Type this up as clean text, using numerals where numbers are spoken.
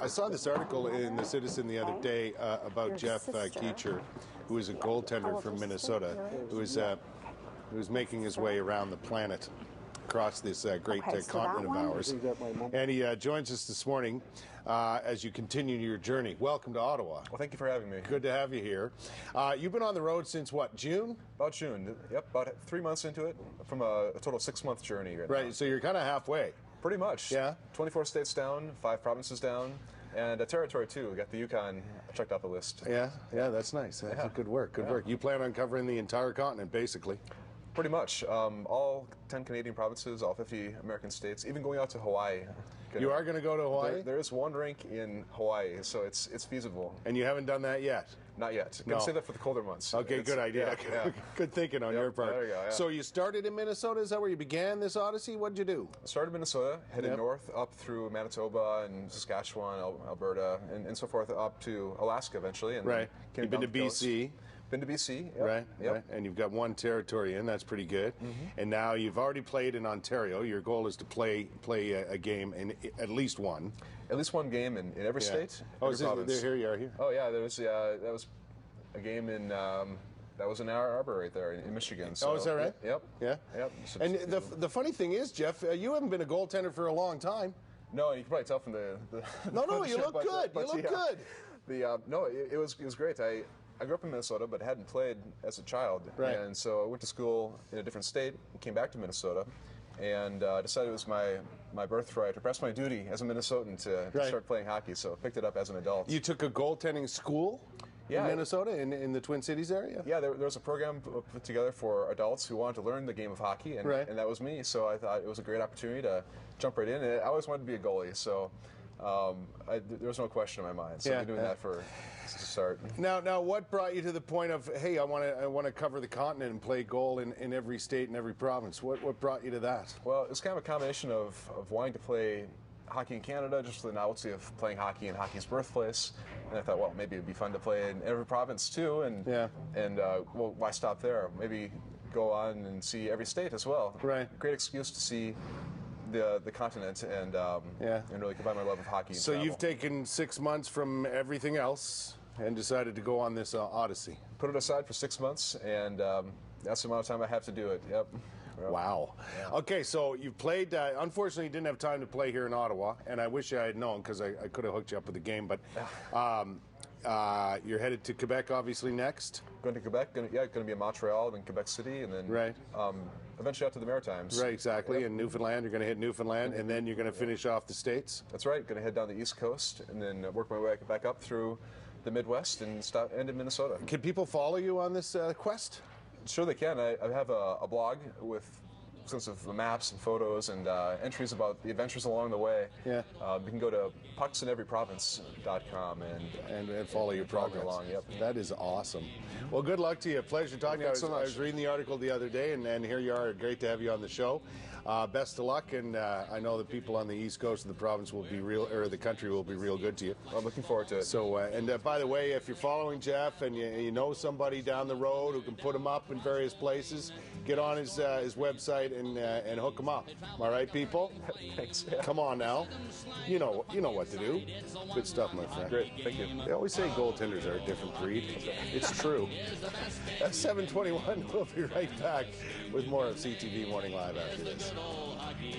I saw this article in the Citizen the other day about Jeff Keecher, who is a goaltender from Minnesota, who is making his way around the planet across this great continent of ours. And he joins us this morning as you continue your journey. Welcome to Ottawa. Well, thank you for having me. Good to have you here. You've been on the road since what, June? About June. Yep, about 3 months into it, from a total 6-month journey. Right, so you're kind of halfway. Pretty much. Yeah. 24 states down, 5 provinces down, and a territory too. We got the Yukon checked off the list. Yeah, that's nice. That's good work. Good work. You plan on covering the entire continent, basically. Pretty much. All 10 Canadian provinces, all 50 American states, even going out to Hawaii. You are going to go to Hawaii? There is one rink in Hawaii, so it's feasible. And you haven't done that yet? Not yet. No. Going to save that for the colder months. Okay, good idea. Yeah. Good thinking on your part. There you go, yeah. So you started in Minnesota? Is that where you began this odyssey? What did you do? I started in Minnesota, headed north up through Manitoba and Saskatchewan, Alberta, and so forth, up to Alaska eventually. And right. You've been to BC. Been to BC, right? And you've got one territory in. That's pretty good. And now you've already played in Ontario. Your goal is to play a game in at least one. At least one game in every state. Oh, here you are here. Oh yeah, that was a game in. That was in Ann Arbor right there in Michigan. So, oh, is that right? Yep. Yeah. Yep. So and the funny thing is, Jeff, you haven't been a goaltender for a long time. No, you can probably tell from the No, you look good. You look good. No, it was great. I grew up in Minnesota, but hadn't played as a child. Right. And so I went to school in a different state, came back to Minnesota, and decided it was my birthright, or perhaps my duty as a Minnesotan to start playing hockey. So I picked it up as an adult. You took a goaltending school in Minnesota, in the Twin Cities area? Yeah, there was a program put together for adults who wanted to learn the game of hockey, and that was me. So I thought it was a great opportunity to jump right in. And I always wanted to be a goalie, so there was no question in my mind. So I've been doing that to start. Now, what brought you to the point of, hey, I want to cover the continent and play goal in every state and every province? What brought you to that? Well, it's kind of a combination of wanting to play hockey in Canada, just for the novelty of playing hockey in hockey's birthplace, and I thought, well, maybe it'd be fun to play in every province too, and well, why stop there? Maybe go on and see every state as well. Right. Great excuse to see the continent and really combine my love of hockey. So you've taken 6 months from everything else and decided to go on this odyssey. Put it aside for 6 months, and that's the amount of time I have to do it. Yep. Wow. Yeah. Okay, so you've played, unfortunately you didn't have time to play here in Ottawa, and I wish I had known because I could have hooked you up with the game, but you're headed to Quebec obviously next. Going to Quebec, going to be in Montreal, then Quebec City, and then eventually out to the Maritimes. Right, exactly. In Newfoundland, you're going to hit Newfoundland, and then you're going to finish off the States. That's right. Going to head down the East Coast, and then work my way back up through the Midwest and end in Minnesota. Can people follow you on this quest? Sure they can. I have a blog with extensive maps and photos and entries about the adventures along the way. Yeah. You can go to pucksinEveryprovince.com and follow your progress along. Yep. That is awesome. Well, good luck to you. Pleasure talking to you. So much. I was reading the article the other day, and here you are. Great to have you on the show. Best of luck, and I know the people on the East Coast of the province will be the country will be real good to you. I'm looking forward to it. So, by the way, if you're following Jeff and you know somebody down the road who can put him up in various places, get on his website and hook him up. All right, people? Thanks. Come on now. You know what to do. Good stuff, my friend. Great. Thank you. They always say goaltenders are a different breed. It's true. At 7:21, we'll be right back with more of CTV Morning Live after this.